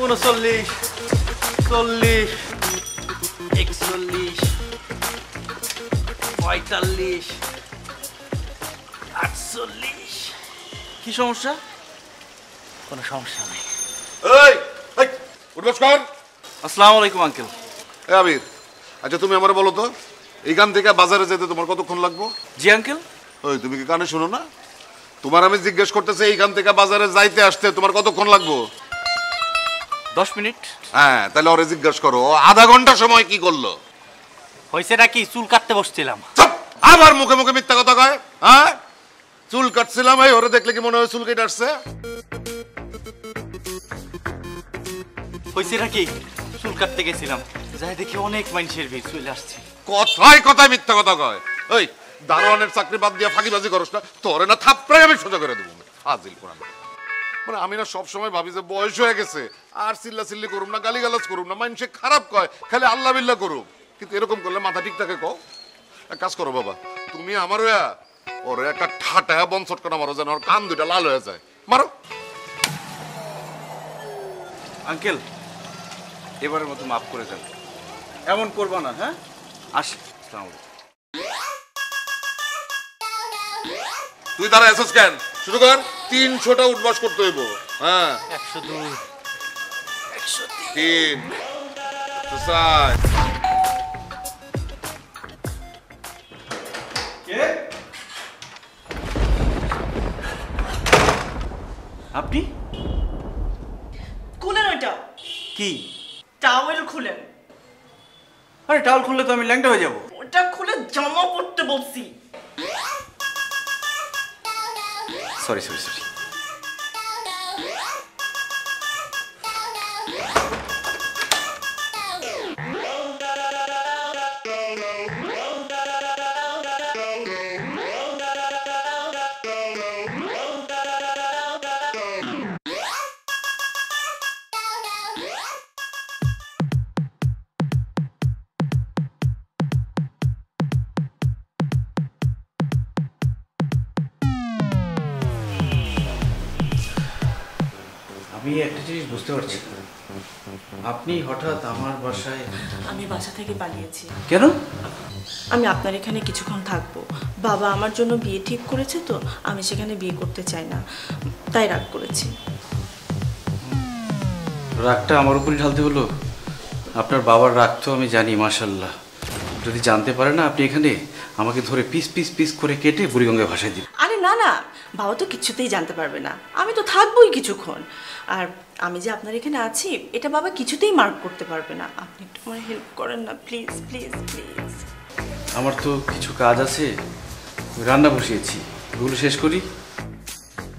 39, 40, 41, 45, 48। কি সমস্যা? কোনো সমস্যা নাই। এই এই উঠবস কর। আসসালামু আলাইকুম আঙ্কেল। এ আবির, আচ্ছা তুমি আমারে বলো তো, এইখান থেকে বাজারে যেতে তোমার কতক্ষণ লাগবো? জি আঙ্কেল। ওই তুমি কি কানে শুনো না? তোমার আমি জিজ্ঞেস করতেছি এইখান থেকে বাজারে যাইতে আসতে তোমার কতক্ষণ লাগবো? 10 মিনিট। হ্যাঁ, তাহলে ওরে জিজ্ঞেস করো আধা ঘন্টা সময় কি করলো। হয়েছে নাকি? চুল কাটতে বসছিলাম। চুপ! আবার মুখে মুখে মিথ্যা কথা কয়। হ্যাঁ, চুল কাটছিলাম। এই ওরে দেখলে কি মনে হয় চুল কেটে আসছে? হয়েছে নাকি? চুল কাটতে গেছিলাম, যাই দেখি অনেক মানুষের ভিড়, চলে আসছে। কথায় কথায় মিথ্যা কথা কয়। ওই দারোয়ানের চাকরি বাদ দিয়ে ফাঁকিবাজি করস না, তোরে না থাপড়াই আমি সোজা করে দেবো। ফাজিল কোরআন। মানে আমি না সবসময় ভাবি যে বয়স হয়ে গেছে, আর চিল্লা চিল্লি করুম না, গালিগালাজ করুম না, মানুষে খারাপ কয়, খালি আল্লাহ বিল্লাহ করুক। কিন্তু এরকম করলে মাথা ঠিক থাকে কও? এক কাজ করো বাবা, তুমি আমার ওরে একটা ঠাটা বনসট করে মারো, যেন ওর কান দুইটা লাল হয়ে যায়। মারো। আঙ্কেল, এবারের মতো মাফ করে দেন, এমন করবো না। হ্যাঁ, আসি। আসসালামু আলাইকুম। তুই তারা এসেস কেন? শুরু কর। 300টা উঠবাস করতে হইব। হ্যাঁ, 102, 103, 3, 104। কে আপনি? খুলেন ওইটা। কি? টাওয়েল খুলেন। আরে টাওয়াল খুললে তো আমি ল্যাংটা হয়ে যাবো। ওটা খুলে জামা পরতে বলছি। Sorry sorry sorry. আমি একটা জিনিস বুঝতে পারছি না, আপনি হঠাৎ আমার বাসায়। আমি বাসা থেকে পালিয়েছি। কেন? আমি আপনার এখানে কিছুক্ষণ থাকবো। বাবা আমার জন্য বিয়ে ঠিক করেছে, তো আমি সেখানে বিয়ে করতে চাই না, তাই রাগ করেছি। রাগটা আমার উপরই ঢালতে হলো? আপনার বাবার রাগ তো আমি জানি, মাশাল্লাহ। যদি জানতে পারে না আপনি এখানে আমাকে ধরে পিস পিস পিস করে কেটে বুড়িগঙ্গায় ভাসায় দিন। আরে না না, বাবা তো কিছুতেই জানতে পারবে না, আমি তো থাকবোই কিছুক্ষণ। আর আমি যে আপনার এখানে আছি এটা বাবা কিছুতেই মার্ক করতে পারবে না। আপনি একটু আমার হেল্প করেন না, প্লিজ প্লিজ প্লিজ। আমার তো কিছু কাজ আছে, রান্না বসিয়েছি, ওগুলো শেষ করি।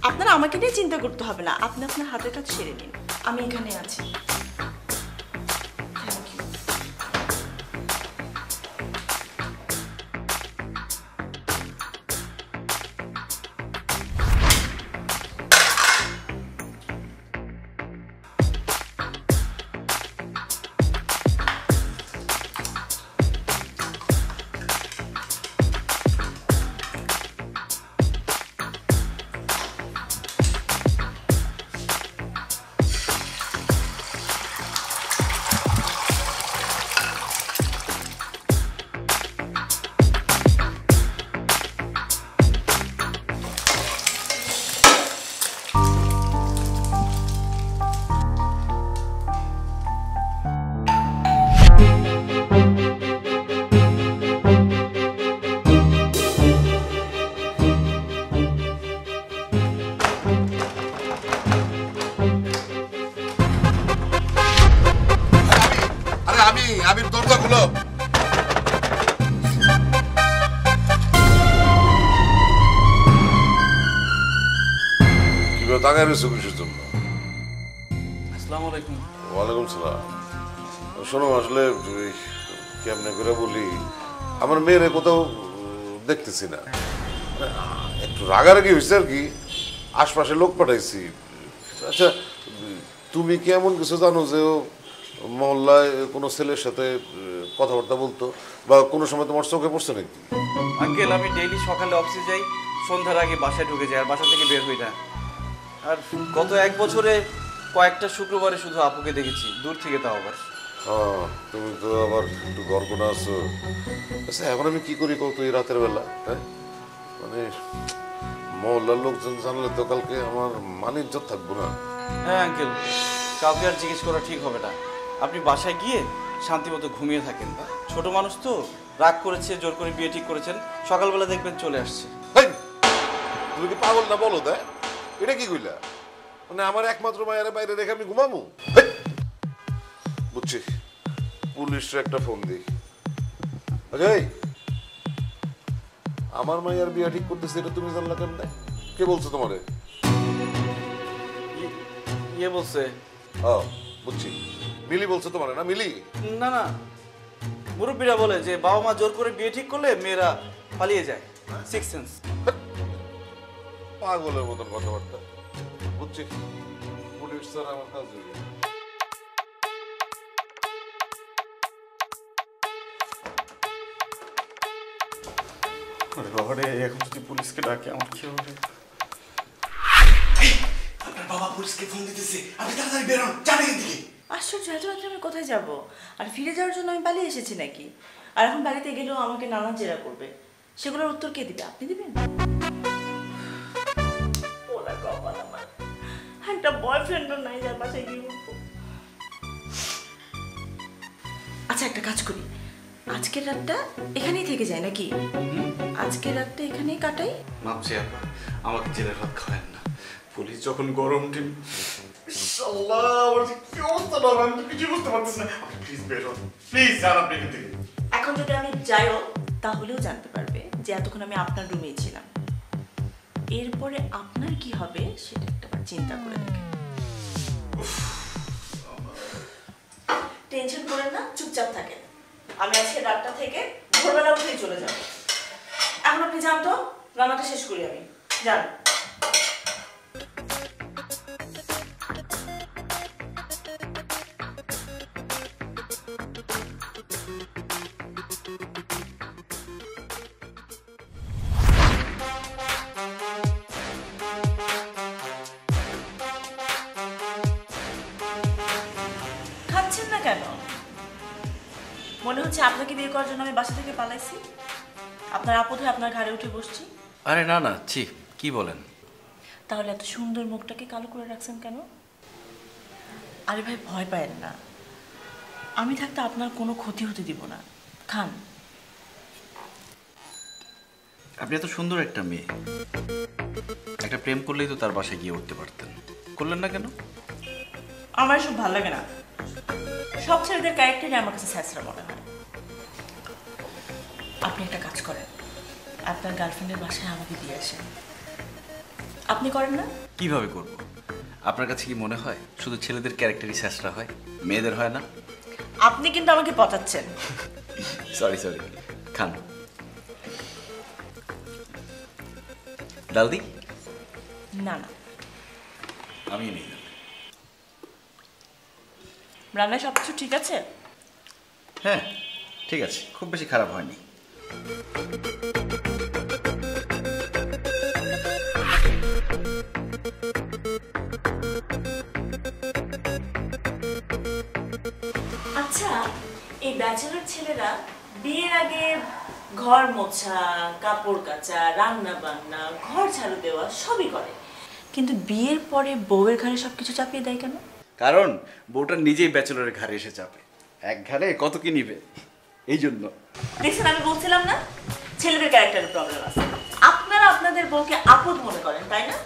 আপনারা আমাকে নিয়ে চিন্তা করতে হবে না, আপনি আপনার হাতের কাজ সেরে নিন, আমি এখানে আছি। Thank you. আবির দরজা খুলো। কিভাবে তাকায় রয়েছে কিসের জন্য? আসসালামু আলাইকুম। ওয়ালাইকুম সালাম। শোনো, আসলে কেমনে করে বলি, আমার মেয়েরে কোথাও দেখতেছি না, একটু রাগারাগি হয়েছে আর কি। আশপাশে লোক পাঠাইছি। আচ্ছা, তুমি কি এমন কিছু জানো যে ও মহল্লায় কোনো ছেলের সাথে কথাবার্তা বলতো, বা কোনো সময় তোমার চোখে পড়ছে নাকি? আঙ্কেল, আমি ডেইলি সকালে অফিসে যাই, সন্ধ্যার আগে বাসায় ঢুকে যাই, আর বাসা থেকে বের হই না। আর গত 1 বছরে কয়েকটা শুক্রবারে শুধু আপুকে দেখেছি, দূর থেকে তাও আবার। তুমি তো আবার একটু গর্বনা আছো। আচ্ছা এখন আমি কি করি কত এই রাতের বেলা? হ্যাঁ মানে মহল্লার লোকজন জানলে তো কালকে আমার মান ইজ্জত থাকবো না। হ্যাঁ আঙ্কেল, কাউকে আর জিজ্ঞেস করা ঠিক হবে না। আপনি বাসায় গিয়ে শান্তি মতো ঘুমিয়ে থাকেন। ছোট মানুষ তো, রাগ করেছে, জোর করে বিয়ে ঠিক করেছেন, সকালবেলা দেখবেন চলে আসছে। তুমি কি পাগল না বলো? দেখ এটা কি কইলা? মানে আমার একমাত্র মায়ের বাইরে রেখে আমি ঘুমামু? বুঝছি, পুলিশের একটা ফোন দিই। অজয়, আমার মায়ের বিয়ে ঠিক করতেছে, এটা তুমি জানলা কেন? কে বলছো তোমারে? ইয়ে বলছে। ও বুঝছি, মিলি বলছো তোমারে না? মিলি? না না, মুরব্বীরা বলে যে বাবা মা জোর করে বিয়ে ঠিক করলে মেয়েরা পালিয়ে যায়। Six sense. পাগলের মতন কথাবার্তা। বুঝছি, পুলিশ স্যার আমার কাজ হয়ে গেছে। বাবারে, এখন যদি পুলিশকে ডাকে আমার কি হবে? আপনার বাবা পুলিশকে ফোন দিতেছে, আপনি তাড়াতাড়ি বেরোন, যান এখান থেকে। আশ্চর্য, এত রাত্রে আমি কোথায় যাব? আর ফিরে যাওয়ার জন্য আমি পালিয়ে এসেছি নাকি? আর এখন বাড়িতে গেলেও আমাকে নানা জেরা করবে, সেগুলোর উত্তর কে দিবে? আপনি দিবেন? ওরা কপাল আমার, একটা বয়ফ্রেন্ডও নাই যার বাসায় গিয়ে উঠবো। আচ্ছা একটা কাজ করি, আজকের রাতটা এখানেই থেকে যায় নাকি? আজকের রাতটা এখানেই কাটাই। মাপছি আপা, আমাকে জেলের ভাত খাওয়ায় না। পুলিশ যখন গরম টিম। আল্লাহ, আমার যে কি অবস্থা না, আমি তো কিছু বুঝতে পারতেছি না। আপনি প্লিজ বেরোন, প্লিজ যান আপনি এখান থেকে। এখন যদি আমি যাইও তাহলেও জানতে পারবে যে এতক্ষণ আমি আপনার রুমেই ছিলাম। এরপরে আপনার কি হবে সেটা একটাবার চিন্তা করে দেখেন। টেনশন করেন না, চুপচাপ থাকেন। আমি আজকে রাতটা থেকে ভোরবেলা উঠেই চলে যাব। এখন আপনি যান তো, রান্নাটা শেষ করি আমি। যান। খাচ্ছেন না কেন? মনে হচ্ছে আপনাকে বিয়ে করার জন্য আমি বাসা থেকে পালাইছি? আপনার আপদ হয়ে আপনার ঘাড়ে উঠে বসছি? আরে না না, ছি, কি বলেন? তাহলে এত সুন্দর মুখটাকে কালো করে রাখছেন কেন? আরে ভাই, ভয় পায়েন না, আমি থাকতে আপনার কোনো ক্ষতি হতে দিব না। খান। আপনি এত সুন্দর একটা মেয়ে, একটা প্রেম করলেই তো তার বাসায় গিয়ে উঠতে পারতেন, করলেন না কেন? আমার সব ভালো লাগে না, সব ছেলেদের ক্যারেক্টারই আমার কাছে স্যাঁচড়া মনে হয়। আপনি একটা কাজ করেন, আপনার গার্লফ্রেন্ডের বাসায় আমাকে দিয়ে আসেন। আপনি করেন না? কিভাবে করব? আপনার কাছে কি মনে হয় শুধু ছেলেদের ক্যারেক্টারই শেষরা হয়, মেয়েদের হয় না? আপনি কিন্তু আমাকে পটাচ্ছেন। সরি সরি, খান। ডাল দি? না না, আমি নেই। রান্নায় সব কিছু ঠিক আছে? হ্যাঁ ঠিক আছে, খুব বেশি খারাপ হয়নি। আচ্ছা, এই ব্যাচেলর ছেলেরা বিয়ের আগে ঘর মোছা, কাপড় কাচা, রান্না বান্না, ঘর ঝাড়ু দেওয়া সবই করে, কিন্তু বিয়ের পরে বউয়ের ঘাড়ে সবকিছু চাপিয়ে দেয় কেন? কারণ বউটা নিজেই ব্যাচেলরের ঘাড়ে এসে চাপে, এক ঘাড়ে কত কি নিবে, এই জন্য। দেখছেন, আমি বলছিলাম না ছেলেদের ক্যারেক্টারের প্রবলেম আছে। আপনারা আপনাদের বউকে আপদ মনে করেন, তাই না?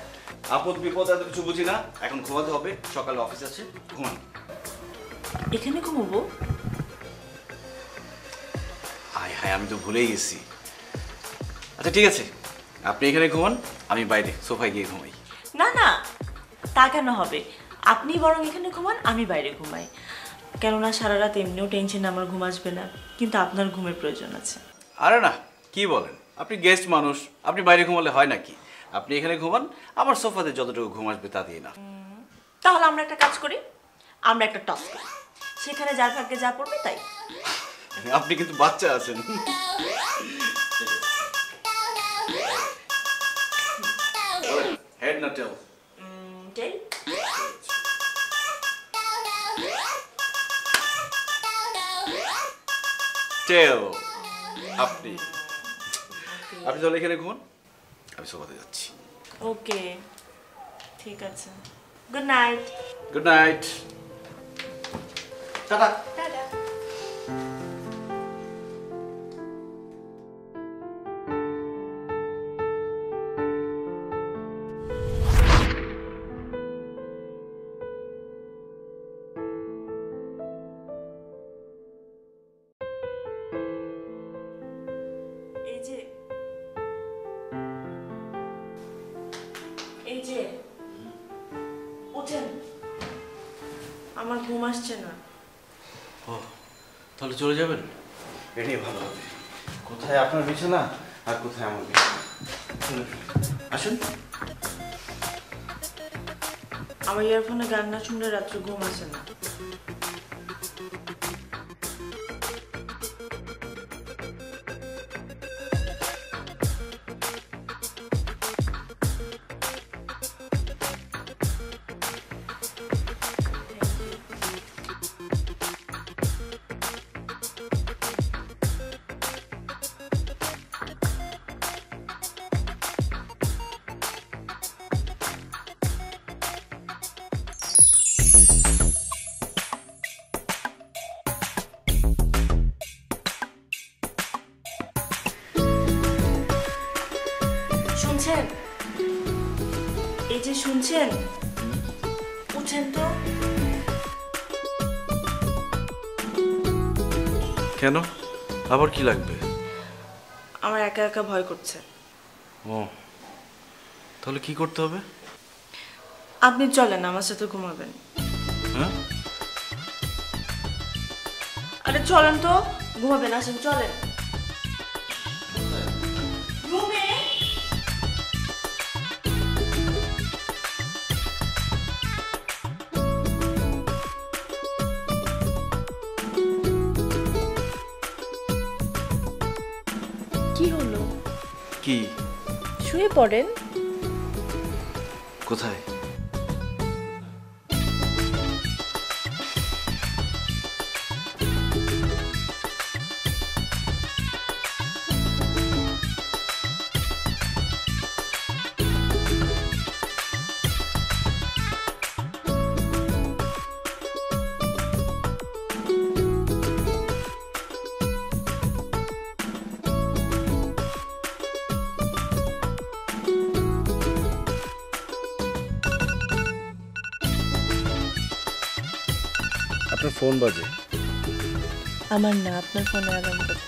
আপদ বিপদ এত কিছু বুঝি না। এখন ঘুমাতে হবে, সকালে অফিস আছে, ঘুমান। এখানে ঘুমবো? হায় হায়, আমি তো ভুলেই গেছি। আচ্ছা ঠিক আছে, আপনি এখানে ঘুমান, আমি বাইরে সোফায় গিয়ে ঘুমাই। না না, তা কেন হবে? আপনি বরং এখানে ঘুমান, আমি বাইরে ঘুমাই। কেননা সারা রাত এমনিও টেনশন, আমার ঘুম আসবে না, কিন্তু আপনার ঘুমের প্রয়োজন আছে। আরে না, কি বলেন, আপনি গেস্ট মানুষ, আপনি বাইরে ঘুমালে হয় নাকি? আপনি এখানে ঘুমান, আমার সোফাতে যতটুকু ঘুম আসবে তা দিয়ে না। তাহলে আমরা একটা কাজ করি, আমরা একটা টস করি, সেখানে যার ভাগ্যে যা পড়বে তাই। আপনি কিন্তু বাচ্চা আছেন। হেড না টেল? টেল। টেল আপনি আপনি চলে এখানে ঘুমান, আমি সোফাতে যাচ্ছি। ওকে, ঠিক আছে। Good night. Good night, tata. Tata. এই যে উঠেন, আমার ঘুম আসছে না। ও তাহলে চলে যাবেন? এটাই ভালো হবে। কোথায় আপনার বিছানা আর কোথায় আমার বিছানা? আসুন। আমার ইয়ারফোনে গান না শুনলে রাত্রে ঘুম আসে না। শুনছেন? এই যে শুনছেন, উঠেন তো। কেন, আবার কি লাগবে? আমার একা একা ভয় করছে। ও তাহলে কি করতে হবে? আপনি চলেন, আমার সাথে ঘুমাবেন। হ্যাঁ আরে চলেন তো, ঘুমাবেন, আসেন চলেন রুমে। কি হলো? কি? শুয়ে পড়েন। কোথায়? আপনার ফোন বাজে। আমার না, আপনার ফোনে অ্যালার্ম বাজে।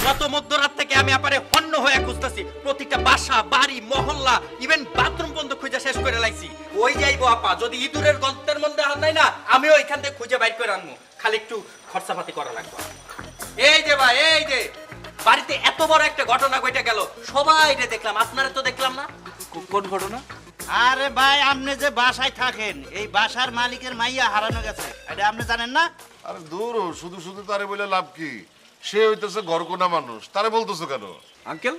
গত মধ্যরাত থেকে থেকে আমি আপারে হন্য হয়ে খুঁজতেছি, প্রত্যেকটা বাসা বাড়ি মহল্লা ইভেন বাথরুম পর্যন্ত খুঁজে শেষ করে লাইছি। ওই যাইবো আপা, যদি ইঁদুরের গর্তের মধ্যে হাত নাই না, আমিও এখান থেকে খুঁজে বাইর করে আনবো, খালি একটু খরচাপাতি করা লাগবে। এই যে ভাই, এই যে বাড়িতে এত বড় একটা ঘটনা ঘটে গেল, সবাই দেখলাম, আপনারা তো দেখলাম না। কোন ঘটনা? আরে ভাই, আপনি যে বাসায় থাকেন, এই বাসার মালিকের মাইয়া হারানো গেছে, এটা আপনি জানেন না? আরে দূর, শুধু শুধু তারে বলে লাভ কি? সে হইতেছে ঘরকোনা মানুষ, তারে বলতেছো কেন? আঙ্কেল,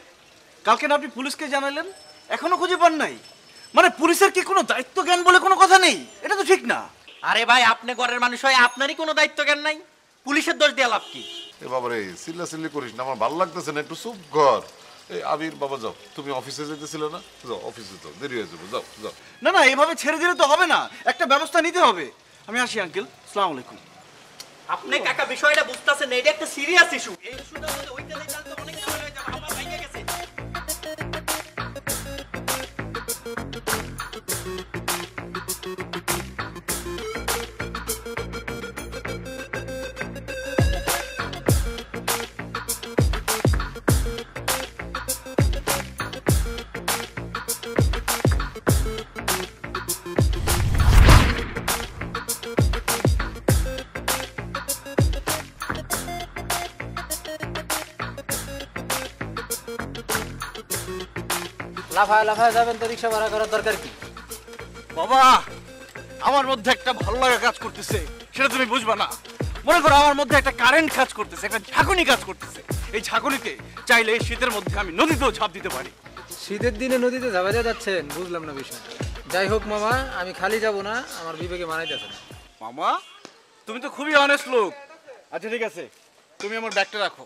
কালকে না আপনি পুলিশকে জানালেন, এখনো খুঁজে পান নাই? মানে পুলিশের কি কোনো দায়িত্ব জ্ঞান বলে কোনো কথা নেই? এটা তো ঠিক না। আরে ভাই, আপনি ঘরের মানুষ হয়, আপনারই কোনো দায়িত্ব জ্ঞান নাই, পুলিশের দোষ দিয়ে লাভ কি? এ বাবা রে, চিল্লা চিল্লি করিস না, আমার ভালো লাগতেছে না, একটু চুপ কর। এই আবির বাবা, যাও, তুমি অফিসে যেতেছিলে না? যাও অফিসে, যাও, দেরি হয়ে যাবে, যাও যাও। না না, এভাবে ছেড়ে দিলে তো হবে না, একটা ব্যবস্থা নিতে হবে। আমি আসি আঙ্কেল, আসসালামু আলাইকুম। আপনি কাকা বিষয়টা বুঝতেছেন না, এটা একটা সিরিয়াস ইস্যু। এই ইস্যুটা যদি ওইটা নেই তাহলে তো অনেক সময় হয়ে যাবে, আমার ভাইয়া গেছে। লাফায় লাফায় যাবেন তো রিক্সা ভাড়া করার দরকার কি? বাবা, আমার মধ্যে একটা ভালো লাগা কাজ করতেছে, সেটা তুমি বুঝবা না। মনে করো আমার মধ্যে একটা কারেন্ট কাজ করতেছে, একটা ঝাঁকুনি কাজ করতেছে। এই ঝাঁকুনিতে চাইলে এই শীতের মধ্যে আমি নদীতেও ঝাঁপ দিতে পারি। শীতের দিনে নদীতে ঝাঁপাতে যাচ্ছেন, বুঝলাম না বিষয়। যাই হোক মামা, আমি খালি যাব না, আমার বিবেকে মানাইতেছে না। মামা, তুমি তো খুবই অনেস্ট লোক। আচ্ছা ঠিক আছে, তুমি আমার ব্যাগটা রাখো।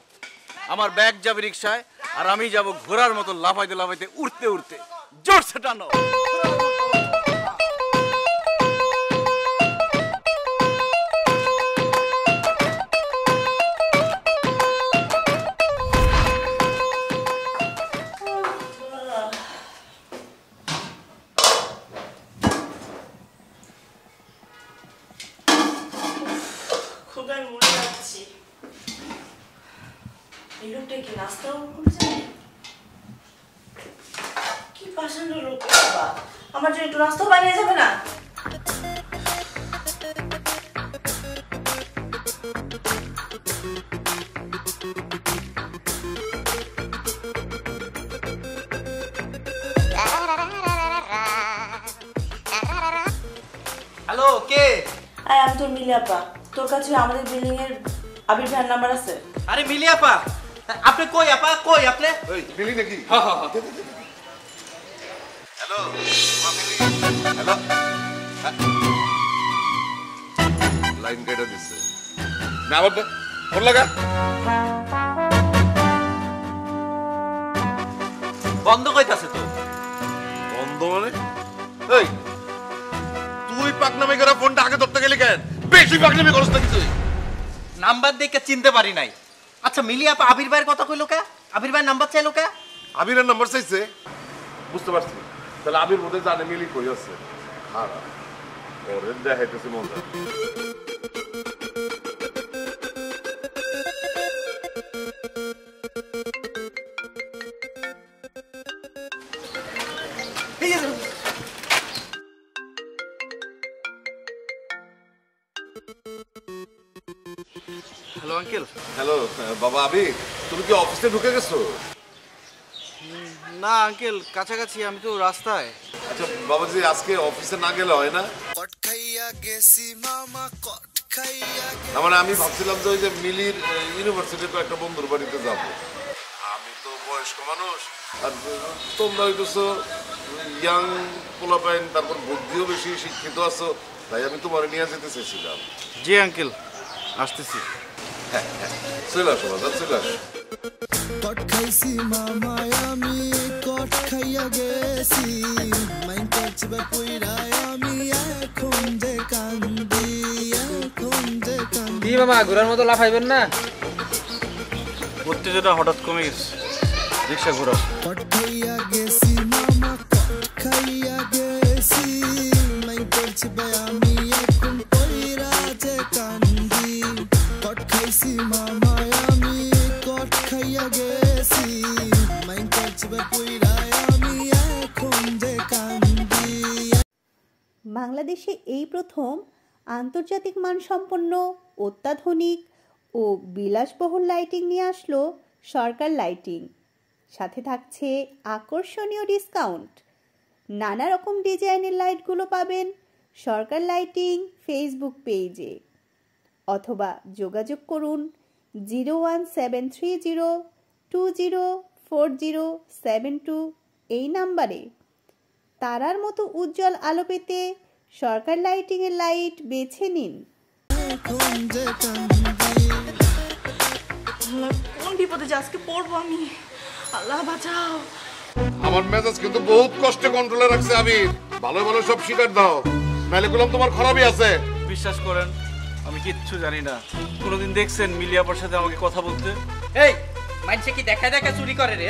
আমার ব্যাগ যাবে রিক্সায়, আর আমি যাব ঘোড়ার মতো লাফাইতে লাফাইতে, উঠতে উঠতে। জোরসে টানো। ক্ষুধায় মরে যাচ্ছি। এই লোকটা কি নাস্তাও করছে? কি পাষাণ্ড লোক বাবা, আমার জন্য একটু নাস্তাও বানিয়ে যাবে না? হ্যালো, কে? আমি তোর মিলি আপা। তোর কাছে আমাদের বিল্ডিং এর আবির ভাইয়ের নাম্বার আছে? আরে মিলি আপা, আপনি কই আপা, কই আপনি? এই মিলি নাকি? হ্যালো হ্যালো, লাইন কেটে দিচ্ছে না, আবার ফোন লাগা। বন্ধ কইতাছে তো। বন্ধ মানে? এই তুই পাকনামি করে ফোনটা আগে ধরতে গেলি কেন? বেশি পাকনামি করছ না কিছু? নাম্বার দেখে চিনতে পারি নাই। আচ্ছা মিলি আপা আবির ভাইয়ের কথা কইলো কে? আবির ভাইয়ের নাম্বার চাইলো কে? আবিরের নাম্বার চাইছে? বুঝতে পারছি, তাহলে আবির বোধ হয় জানে মিলি কই আছে। খারাপ ওরে দেখাইতেছে মজা। Hello uncle. হ্যালো বাবা আবির, তুমি কি অফিসে ঢুকে গেছো? না আঙ্কেল, কাছাকাছি, আমি তো রাস্তায়। আচ্ছা বাবাজি, আজকে অফিসে না গেলে হয় না? না মানে আমি ভাবছিলাম যে ওই যে মিলির ইউনিভার্সিটির একটা বন্ধুর বাড়িতে যাব। আমি তো বয়স্ক মানুষ, আর তোমরা হইতেছো ইয়াং পোলাপাইন, তারপর বুদ্ধিও বেশি, শিক্ষিত আছো, তাই আমি তোমার নিয়ে যেতে চেয়েছিলাম। জি আঙ্কেল, আসতেছি। চলে আসো বাজার, চলে আসো। কট খাইছি মামায় আমি, কট খাইয়া গেছি, মাইন করছিবে কইরায় আমি, এখন যে কান্দি, এখন যে কান্দি। কি মামা, ঘোরার মতো লাফাইবেন না? উত্তেজনা হঠাৎ কমে গেছে, রিক্সা ঘোরাও। কট খাইয়া গেছি মামা, কট খাইয়া গেছি, মাইন করছিবে আমি, এখন কইরা যে কান্দি। কট খাইছি মামায় আমি, কট খাইয়া গেছি, বাংলাদেশে এই প্রথম আন্তর্জাতিক মানসম্পন্ন অত্যাধুনিক ও বিলাসবহুল লাইটিং নিয়ে আসলো সরকার লাইটিং। সাথে থাকছে আকর্ষণীয় ডিসকাউন্ট। নানা রকম ডিজাইনের লাইটগুলো পাবেন সরকার লাইটিং ফেসবুক পেজে, অথবা যোগাযোগ করুন 01730204072 এই নাম্বারে। তারার মতো উজ্জ্বল আলো পেতে সরকার লাইটিংয়ের লাইট বেছে নিন। কোন বিপদে যে আজকে পড়বো আমি, আল্লাহ বাঁচাও। আমার মেজাজ কিন্তু বহুত কষ্টে কন্ট্রোলে রাখছে। আমি ভালো ভালো সব স্বীকার দাও, নাহলে গুলাম তোমার খারাপই আছে। বিশ্বাস করেন আমি কিচ্ছু জানি না। কোনোদিন দেখছেন মিলিয়াপার সাথে আমাকে কথা বলতে? এই মাইনসে কি দেখা দেখা চুরি করে রে?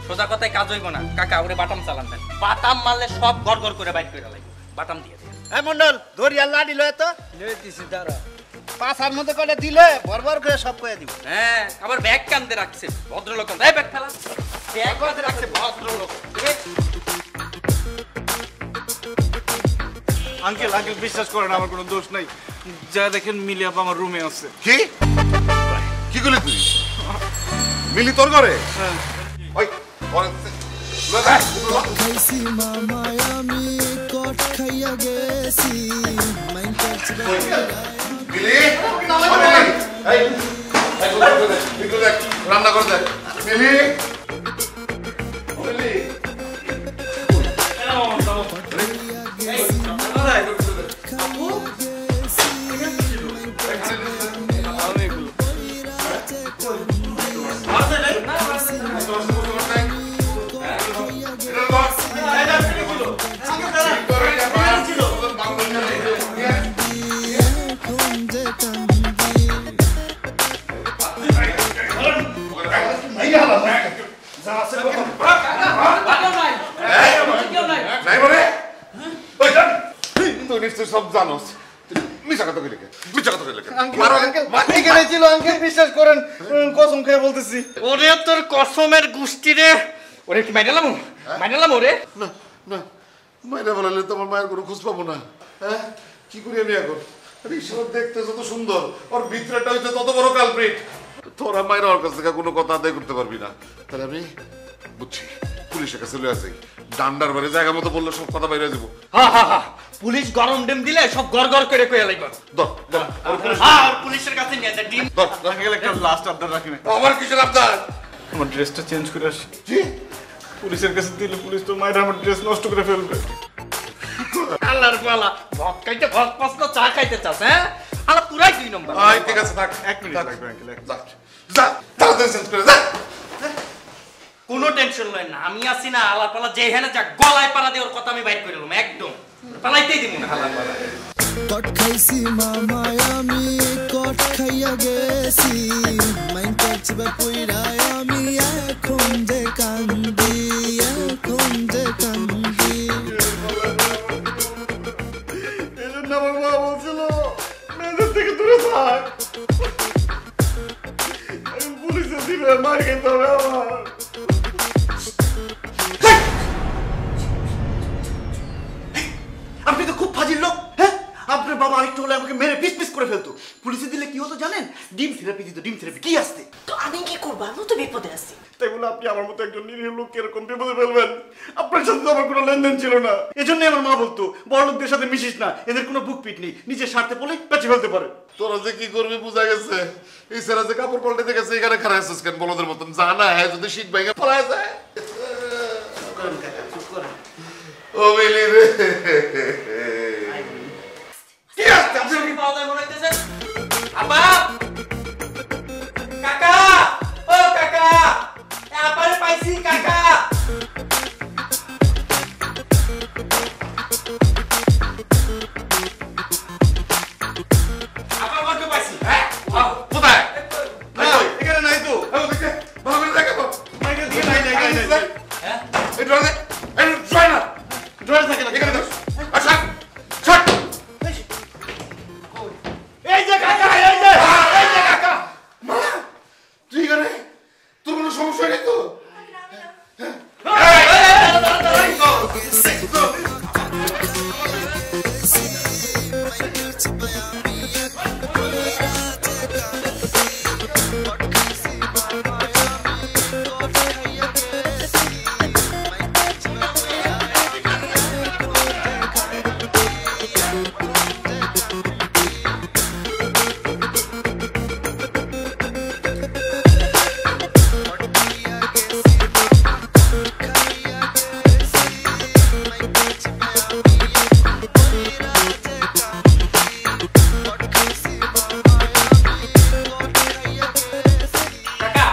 সোজা কথায় কাজ হইব না। কাকা ওরে বাটাম চালান দেন। বাটাম মারলে সব গড়গড় করে বাইট করে লাগবে। বাটাম দিয়ে দেন। এই মন্ডল ধরিয়া লাডি লয় তো লইতেছি দাঁড়া। পাছার মধ্যে কলে দিলে বরবর করে সব কয়ে দিব। হ্যাঁ আবার ব্যাগ কান্দে রাখছে ভদ্রলোক। এই ব্যাগ ফেলা। ব্যাগ কান্দে রাখছে ভদ্রলোক। আঙ্কেল আঙ্কেল বিশ্বাস করেন আমার কোনো দোষ নাই। যা দেখেন মিলিয়াপা আমার রুমে আছে। কি কি করলি তুই? মিলি তোর ঘরে? ওই খাইছি মামায় আমি কট খাইয়া গেছি মাইন করছি মিলি এই রান্না করে দেখ। মিলি মিলি সব জানোস, মিছা কথা কইলে মিছা কথা কইলে এখানে ছিল আঙ্কেল, বিশ্বাস করেন কসম খেয়ে বলতেছি। ওরে তোর কসমের গুষ্টি রে। ওরে কি মাইনালাম মাইনালাম ওরে। না না মায়েরা বলালে তোমার মায়ের কোনো খোঁজ পাবো না। হ্যাঁ কি করি আমি এখন? ঈশ্বর দেখতে যত সুন্দর, ওর ভিতরেটা হইতে তত বড় কালপ্রিট। তোরা মায়েরা ওর কাছ থেকে কোনো কথা আদায় করতে পারবি না। তাহলে আমি বুঝছি পুলিশের কাছে লয়ে আসি, ডান্ডার বাড়ি জায়গা মতো বললে সব কথা বাইরে যাবো। হা হা হা পুলিশ গরম ডিম দিলে সব গড়গড় করে কইয়া লাইবা। ধর ধর আর পুলিশের কাছে নিয়ে যা ডিম। ধর আঙ্কেল একটা লাস্ট আবদার রাখি না। আমার কিসের আবদার? আমার ড্রেসটা চেঞ্জ করে আসি। কি পুলিশের কাছে দিলে পুলিশ তো মায়ের আমার ড্রেস নষ্ট করে ফেলবে। আল্লাহর পালা ভক খাইতে ভক পাসনা চা খাইতে চাস? হ্যাঁ আলা পুরাই 2 নম্বর। আই ঠিক আছে থাক, এক মিনিট লাগবে আঙ্কেল। যা যা তাড়াতাড়ি চেঞ্জ করে যা। কোনো টেনশন লয় না, আমি আছি না। আলার পালা যেখানে যা গলায় পাড়া দিয়ে ওর কথা আমি বাইট করে দিলাম একদম। পালাইতেই দিব না আলার পালা। কট খাইছি মামায় আমি কট খাইয়া গেছি মাইন করছি বা কইরায় আমি এখন যে কান্দি এখন যে কান্দি। এজন্য আমার মা বলছিল মেয়েদের থেকে দূরে থাক। আমি পুলিশে দিলে মার খেতে হবে আমার। আপনি তো খুব ফাজিল লোক। হ্যাঁ আপনার বাবা আরেকটু হলে আমাকে মেরে পিস পিস করে ফেলতো। পুলিশে দিলে কি হতো জানেন? ডিম থেরাপি দিত। ডিম থেরাপি কি আসতে? তো আমি কি করবো? আমি তো বিপদে আছি। তাই বলে আপনি আমার মতো একজন নিরীহ লোককে এরকম বিপদে ফেলবেন? আপনার সাথে তো আমার কোনো লেনদেন ছিল না। এজন্যই আমার মা বলতো বড় লোকদের সাথে মিশিস না, এদের কোনো বুক পিট নেই, নিজের স্বার্থে পড়লে পেঁচে ফেলতে পারে। তোরা যে কি করবি বুঝা গেছে। এই সেরা যে কাপড় পাল্টে গেছে এখানে খারাপ আছিস কেন বলদের মতন? জানা হ্যাঁ যদি শীত ভেঙে পড়ায় যায়। ও মিলি রে কি আসছে? আপনি পাওয়া যায় মনে হইতেছে। আপা কাকা ও কাকা আপারে পাইছি কাকা। আপা কত পাইছি? হ্যাঁ কোথায়? এখানে নাই তো। ভালো করে দেখে তো। মাইকেল দিকে নাই নাই নাই নাই। হ্যাঁ এই ড্রয়ারে এই ড্রয়ার না ড্রয়ার থাকে না এখানে দাও। আচ্ছা ছাড় কাকা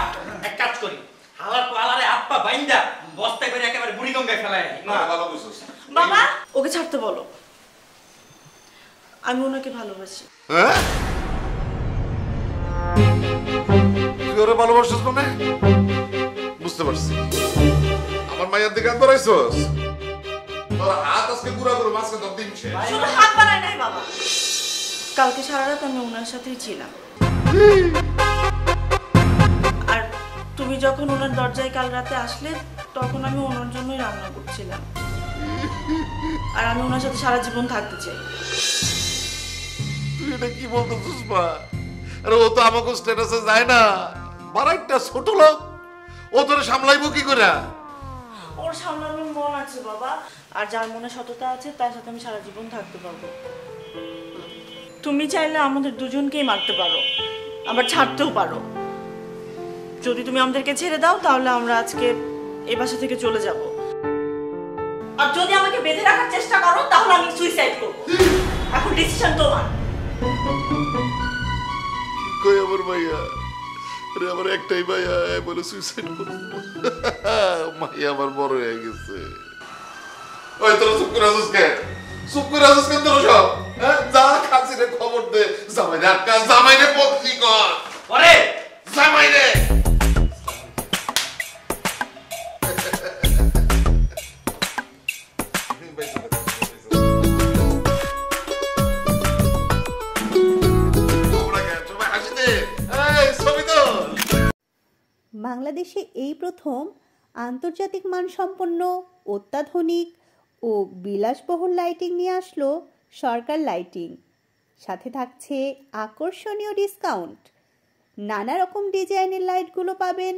এক কাজ করি হালার পালারে আপা বাইন্দা বস্তায় করে একেবারে বুড়িগঙ্গায় ফেলায় ভালো বুঝছিস বাবা ওকে ছাড়তে বলো, আমি ওনাকে ভালোবাসি। হ্যাঁ তুই ওরে ভালোবাসিস মানে? বুঝতে পারছি। আমার মায়ের দিকে হাত বাড়াইছস, তোর হাত আজকে গুড়া করে মাছকে ধর দিনছে। শুধু হাত বানাই নাই বাবা, কালকে সারা রাত আমি ওনার সাথেই ছিলাম। আর তুমি যখন ওনার দরজায় কাল রাতে আসলে তখন আমি ওনার জন্যই রান্না করছিলাম। আর আমি ওনার সাথে সারা জীবন থাকতে চাই। তুই এটা কি বলতেছিস মা? আরে ও তো আমাকে স্ট্যাটাসে যায় না, বড় একটা ছোট লোক, ও তোরে সামলাইবো কি করে? ওর সামলানোর মন আছে বাবা, আর যার মনে সততা আছে তার সাথে আমি সারা জীবন থাকতে পারবো। তুমি চাইলে আমাদের দুজনকেই মারতে পারো, আবার ছাড়তেও পারো। যদি তুমি আমাদেরকে ছেড়ে দাও তাহলে আমরা আজকে এই বাসা থেকে চলে যাব। আর যদি আমাকে বেঁধে রাখার চেষ্টা করো তাহলে আমি সুইসাইড করব। এখন ডিসিশন তোমার। কই আমার মাইয়া? আরে আমার একটাই মাইয়া, বলে সুইসাইড করব। মাইয়া আমার বড় হয়ে গেছে। ওই তোরা চুপ করে আছিস কেন? চুপ করে আছিস কেন তোরা সব? হ্যাঁ, যা খাসিরে খবর দে, জামাইরে আটকা, জামাইরে বদলি কর। ওরে জামাইরে বাংলাদেশে এই প্রথম আন্তর্জাতিক মানসম্পন্ন অত্যাধুনিক ও বিলাসবহুল লাইটিং নিয়ে আসলো সরকার লাইটিং। সাথে থাকছে আকর্ষণীয় ডিসকাউন্ট। নানা রকম ডিজাইনের লাইটগুলো পাবেন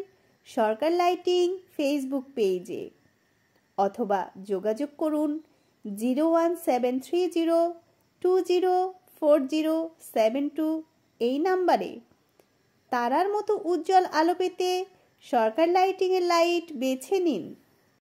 সরকার লাইটিং ফেসবুক পেজে, অথবা যোগাযোগ করুন 01730204072 এই নাম্বারে। তারার মতো উজ্জ্বল আলো পেতে সরকার লাইটিংয়ের লাইট বেছে নিন।